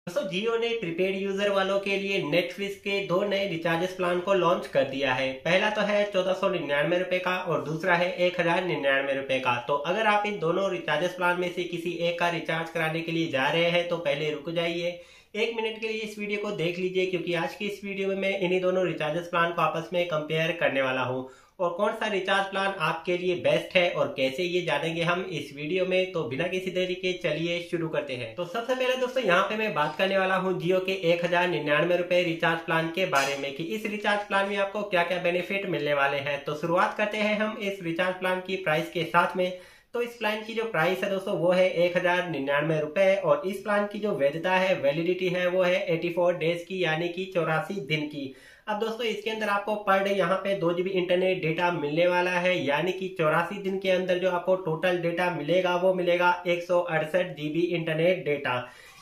दोस्तों जियो ने prepaid user वालों के लिए नेटफ्लिक्स के दो नए रिचार्जेस प्लान को लॉन्च कर दिया है। पहला तो है 1499 रुपए का और दूसरा है 1099 रुपए का। तो अगर आप इन दोनों रिचार्जेस प्लान में से किसी एक का रिचार्ज कराने के लिए जा रहे हैं तो पहले रुक जाइए, 1 मिनट के लिए इस वीडियो को देख लीजिए, क्योंकि आज की इस वीडियो में मैं इन्हीं दोनों रिचार्जेस प्लान को आपस में कंपेयर करने वाला हूँ और कौन सा रिचार्ज प्लान आपके लिए बेस्ट है और कैसे ये जानेंगे हम इस वीडियो में। तो बिना किसी देरी के चलिए शुरू करते हैं। तो सबसे पहले दोस्तों यहाँ पे मैं बात करने वाला हूँ जियो के 1099 रुपए रिचार्ज प्लान के बारे में कि इस रिचार्ज प्लान में आपको क्या क्या बेनिफिट मिलने वाले हैं। तो शुरुआत करते हैं हम इस रिचार्ज प्लान की प्राइस के साथ में। तो इस प्लान की जो प्राइस है दोस्तों वो है 1099 रुपए और इस प्लान की जो वैधता है, वैलिडिटी है, वो है 84 डेज की, यानी कि 84 दिन की। अब दोस्तों इसके अंदर आपको पर डे यहाँ पे 2 GB इंटरनेट डेटा मिलने वाला है, यानी कि 84 दिन के अंदर जो आपको टोटल डेटा मिलेगा वो मिलेगा 168 GB इंटरनेट डेटा।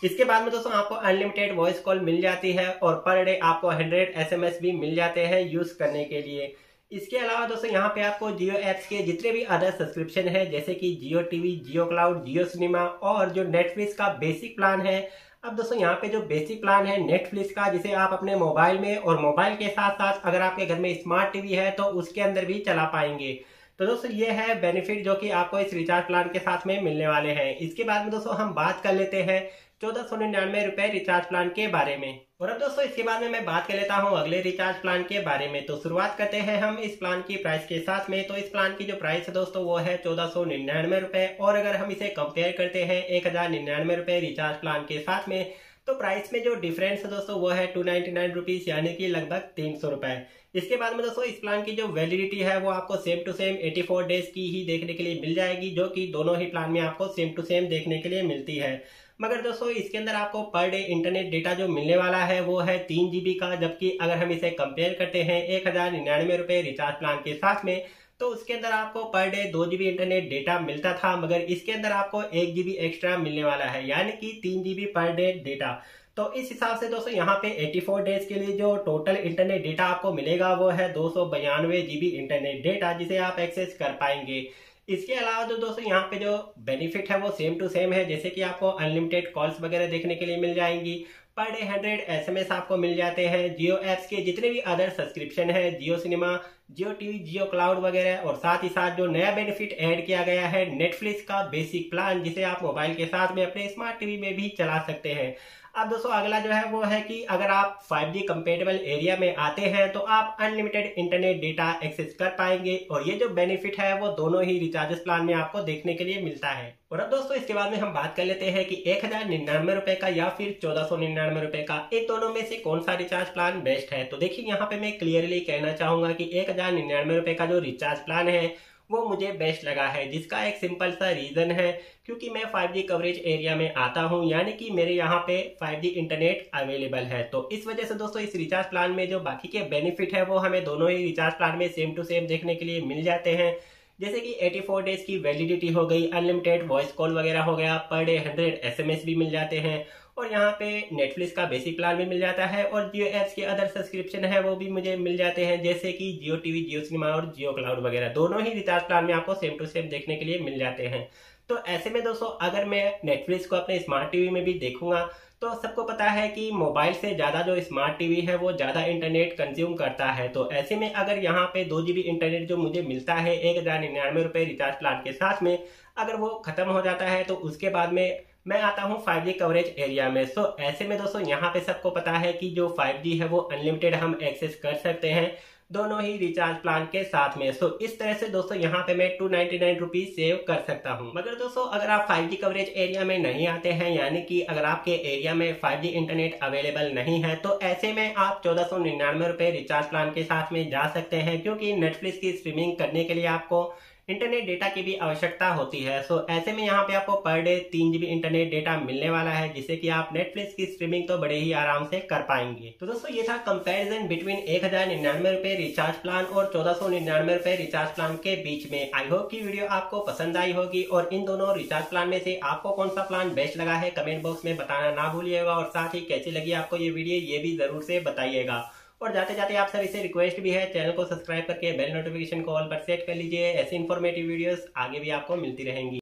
इसके बाद में दोस्तों आपको अनलिमिटेड वॉइस कॉल मिल जाती है और पर डे आपको 100 SMS भी मिल जाते हैं यूज करने के लिए। इसके अलावा दोस्तों यहाँ पे आपको जियो एप्स के जितने भी अदर सब्सक्रिप्शन है, जैसे कि जियो टीवी, जियो क्लाउड, जियो सिनेमा और जो नेटफ्लिक्स का बेसिक प्लान है। अब दोस्तों यहाँ पे जो बेसिक प्लान है नेटफ्लिक्स का, जिसे आप अपने मोबाइल में और मोबाइल के साथ साथ अगर आपके घर में स्मार्ट टीवी है तो उसके अंदर भी चला पाएंगे। तो दोस्तों ये है बेनिफिट जो कि आपको इस रिचार्ज प्लान के साथ में मिलने वाले हैं। इसके बाद में दोस्तों हम बात कर लेते हैं 1499 रुपए रिचार्ज प्लान के बारे में। और अब दोस्तों इसके बाद में मैं बात कर लेता हूं अगले रिचार्ज प्लान के बारे में। तो शुरुआत करते हैं हम इस प्लान की प्राइस के साथ में। तो इस प्लान की जो प्राइस है दोस्तों वो है 1499 रुपए और अगर हम इसे कंपेयर करते हैं 1099 रुपए रिचार्ज प्लान के साथ में तो प्राइस में जो डिफरेंस है दोस्तों वो है 299 रुपीज, यानी कि लगभग 300 रुपए। इसके बाद में दोस्तों इस प्लान की जो वैलिडिटी है वो आपको सेम टू सेम 84 डेज की ही देखने के लिए मिल जाएगी, जो कि दोनों ही प्लान में आपको सेम टू सेम देखने के लिए मिलती है। मगर दोस्तों इसके अंदर आपको पर डे इंटरनेट डेटा जो मिलने वाला है वो है 3 GB का, जबकि अगर हम इसे कंपेयर करते हैं 1099 रुपए रिचार्ज प्लान के साथ में तो उसके अंदर आपको per day 2 GB internet data मिलता था, मगर इसके अंदर आपको 1 GB एक्स्ट्रा मिलने वाला है, यानी कि 3 GB पर डे डेटा। तो इस हिसाब से दोस्तों यहाँ पे 84 डेज के लिए जो टोटल इंटरनेट डेटा आपको मिलेगा वो है 292 GB इंटरनेट डेटा, जिसे आप एक्सेस कर पाएंगे। इसके अलावा जो दोस्तों यहाँ पे जो बेनिफिट है वो सेम टू सेम है, जैसे कि आपको अनलिमिटेड कॉल्स वगैरह देखने के लिए मिल जाएंगी, पर डे 100 SMS आपको मिल जाते हैं, जियो एप्स के जितने भी अदर सब्सक्रिप्शन है, जियो सिनेमा, जियो टीवी, जियो क्लाउड वगैरह, और साथ ही साथ जो नया बेनिफिट ऐड किया गया है नेटफ्लिक्स का बेसिक प्लान, जिसे आप मोबाइल के साथ में अपने स्मार्ट टीवी में भी चला सकते हैं। अब दोस्तों अगला जो है वो है कि अगर आप 5G कंपेटेबल एरिया में आते हैं तो आप अनलिमिटेड इंटरनेट डेटा एक्सेस कर पाएंगे और ये जो बेनिफिट है वो दोनों ही रिचार्जेस प्लान में आपको देखने के लिए मिलता है। और अब दोस्तों इसके बाद में हम बात कर लेते हैं कि 1099 रुपए का या फिर 1499 रुपए का, इन दोनों में से कौन सा रिचार्ज प्लान बेस्ट है। तो देखिए यहाँ पे मैं क्लियरली कहना चाहूंगा कि 1099 रुपए का जो रिचार्ज प्लान है वो मुझे बेस्ट लगा है, जिसका एक सिंपल सा रीजन है, क्योंकि मैं 5G कवरेज एरिया में आता हूं, यानी कि मेरे यहाँ पे 5G इंटरनेट अवेलेबल है। तो इस वजह से दोस्तों इस रिचार्ज प्लान में जो बाकी के बेनिफिट है वो हमें दोनों ही रिचार्ज प्लान में सेम टू सेम देखने के लिए मिल जाते हैं, जैसे कि 84 डेज की वैलिडिटी हो गई, अनलिमिटेड वॉइस कॉल वगैरह हो गया, पर डे 100 SMS भी मिल जाते हैं और यहाँ पे नेटफ्लिक्स का बेसिक प्लान भी मिल जाता है और जियो एप्स के अदर सब्सक्रिप्शन है वो भी मुझे मिल जाते हैं, जैसे कि जियो टीवी, जियो सिनेमा और जियो क्लाउड वगैरह। दोनों ही रिचार्ज प्लान में आपको सेम टू सेम देखने के लिए मिल जाते हैं। तो ऐसे में दोस्तों अगर मैं नेटफ्लिक्स को अपने स्मार्ट टीवी में भी देखूंगा तो सबको पता है कि मोबाइल से ज्यादा जो स्मार्ट टीवी है वो ज्यादा इंटरनेट कंज्यूम करता है। तो ऐसे में अगर यहाँ पे 2 GB इंटरनेट जो मुझे मिलता है 1099 रुपए रिचार्ज प्लान के साथ में, अगर वो खत्म हो जाता है तो उसके बाद में मैं आता हूँ 5G कवरेज एरिया में। सो ऐसे में दोस्तों यहाँ पे सबको पता है कि जो 5G है वो अनलिमिटेड हम एक्सेस कर सकते हैं दोनों ही रिचार्ज प्लान के साथ में। सो इस तरह से दोस्तों यहाँ पे मैं 299 रुपीज सेव कर सकता हूँ। मगर दोस्तों अगर आप 5G कवरेज एरिया में नहीं आते हैं, यानी कि अगर आपके एरिया में 5G इंटरनेट अवेलेबल नहीं है, तो ऐसे में आप 1499 रुपए रिचार्ज प्लान के साथ में जा सकते हैं, क्योंकि नेटफ्लिक्स की स्ट्रीमिंग करने के लिए आपको इंटरनेट डेटा की भी आवश्यकता होती है। सो ऐसे में यहाँ पे आपको per day 3 GB internet data मिलने वाला है, जिससे कि आप नेटफ्लिक्स की स्ट्रीमिंग तो बड़े ही आराम से कर पाएंगे। तो दोस्तों ये था कंपैरिजन बिटवीन 1099 रुपए रिचार्ज प्लान और 1499 रुपए रिचार्ज प्लान के बीच में। आई होप की वीडियो आपको पसंद आई होगी और इन दोनों रिचार्ज प्लान में से आपको कौन सा प्लान बेस्ट लगा है कमेंट बॉक्स में बताना ना भूलिएगा और साथ ही कैसी लगी आपको ये वीडियो ये भी जरूर से बताइएगा। और जाते जाते आप सभी से रिक्वेस्ट भी है, चैनल को सब्सक्राइब करके बेल नोटिफिकेशन को ऑल पर सेट कर लीजिए। ऐसी इन्फॉर्मेटिव वीडियोस आगे भी आपको मिलती रहेंगी।